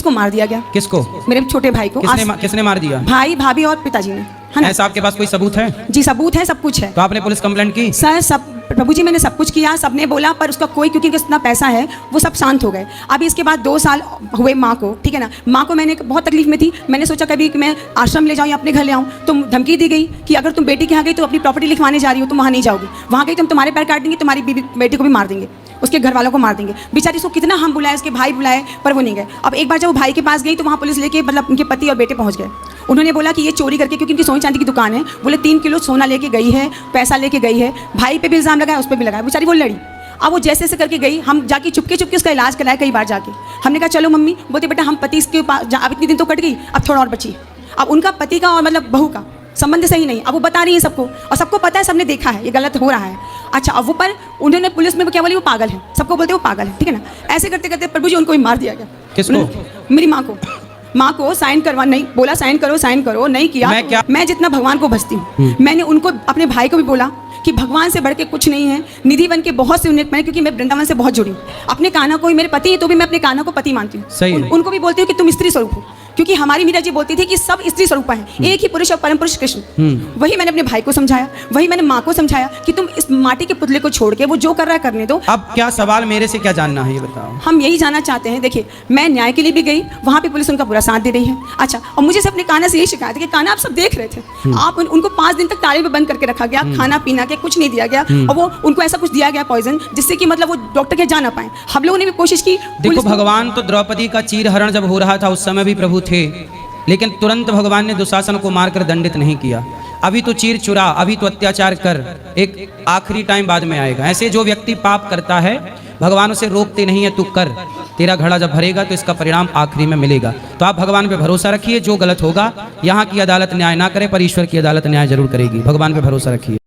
सबको मार दिया गया। किसको? मेरे छोटे भाई को। किसने मार दिया? भाई, भाभी और पिताजी ने, है ना? ऐसा आपके पास कोई सबूत है? जी सबूत है, सब कुछ है। तो आपने पुलिस कंप्लेंट की? सर सब प्रभु जी मैंने सब कुछ किया, सबने बोला, पर उसका कोई, क्योंकि इतना पैसा है वो सब शांत हो गए। अभी इसके बाद 2 साल हुए माँ को, ठीक है ना। माँ को मैंने बहुत तकलीफ में थी, मैंने सोचा कभी कि मैं आश्रम ले जाऊँ या अपने घर ले आऊँ, तो धमकी दी गई कि अगर तुम बेटी के यहाँ गई तो अपनी प्रॉपर्टी लिखवाने जा रही हो, तुम वहाँ नहीं जाओगी, वहाँ गई तुम तुम्हारे पैर काट देंगे, तुम्हारी बेटी को भी मार देंगे, उसके घर वालों को मार देंगे। बेचारी इसको कितना हम बुलाए, उसके भाई बुलाए, पर वो नहीं गए। अब एक बार जब वो भाई के पास गई तो वहाँ पुलिस लेके, मतलब उनके पति और बेटे पहुँच गए। उन्होंने बोला कि ये चोरी करके, क्योंकि उनकी सोने चांदी की दुकान है, बोले 3 किलो सोना लेके गई है, पैसा लेके गई है। भाई पे भी इल्ज़ाम लगाया, उस पर भी लगाया, बेचारी वो लड़ी। अब वो जैसे करके गई, हम जाके चुपके चुपके उसका इलाज कराया कई बार जाके। हमने कहा चलो मम्मी, बोलते बेटा हम पति इसके पास, अब इतनी दिन तो कट गई, अब थोड़ा और बची। अब उनका पति का और मतलब बहू का संबंध सही नहीं, अब वो बता रही है सबको, और सबको पता है, सबने देखा है ये गलत हो रहा है। अच्छा, अब वो पर उन्होंने पुलिस में क्या बोली, वो पागल है, सबको बोलते वो पागल है, ठीक है ना। ऐसे करते करते प्रभु जी उनको भी मार दिया गया। किसको? मेरी माँ को। माँ को साइन करवा, नहीं बोला साइन करो, नहीं किया। मैं जितना भगवान को भजती हूँ, मैंने उनको, अपने भाई को भी बोला कि भगवान से बढ़ के कुछ नहीं है। निधि बन के बहुत से उन्हें, मैं क्योंकि मैं वृंदावन से बहुत जुड़ी हूँ, अपने कान्हा को ही, मेरे पति है तो भी मैं अपने कान्हा को पति मानती हूँ। उनको भी बोलती हूँ कि तुम स्त्री स्वरूप हो, क्योंकि हमारी मीरा जी बोलती थी कि सब स्त्री स्वरूप हैं, एक ही पुरुष और परम पुरुष कृष्ण। वही मैंने अपने भाई को समझाया, वही मैंने माँ को समझाया कि तुम इस माटी के पुतले को छोड़ के वो जो कर रहा है करने दो। अब क्या सवाल मेरे से क्या जानना है ये बताओ? हम यही जानना चाहते हैं, देखिए मैं न्याय के लिए भी गई, वहाँ पे पुलिस उनका पूरा साथ दे रही है। अच्छा, और मुझे से अपने कान्हा से यही शिकायत है कि कान्हा आप सब देख रहे थे, आप उनको 5 दिन तक ताले में बंद करके रखा गया, खाना पीना के कुछ नहीं दिया गया, और वो उनको ऐसा कुछ दिया गया पॉइजन, जिससे कि मतलब वो डॉक्टर के जा ना पाए। हम लोगों ने भी कोशिश की। देखो भगवान तो द्रौपदी का चीरहरण जब हो रहा था उस समय भी प्रभु थे, लेकिन तुरंत भगवान ने दुशासन को मारकर दंडित नहीं किया। अभी तो चीर चुरा, अभी तो अत्याचार कर, एक आखिरी टाइम बाद में आएगा। ऐसे जो व्यक्ति पाप करता है भगवान उसे रोकते नहीं है, तू कर, तेरा घड़ा जब भरेगा तो इसका परिणाम आखिरी में मिलेगा। तो आप भगवान पे भरोसा रखिए, जो गलत होगा यहाँ की अदालत न्याय ना करे पर ईश्वर की अदालत न्याय जरूर करेगी। भगवान पे भरोसा रखिए।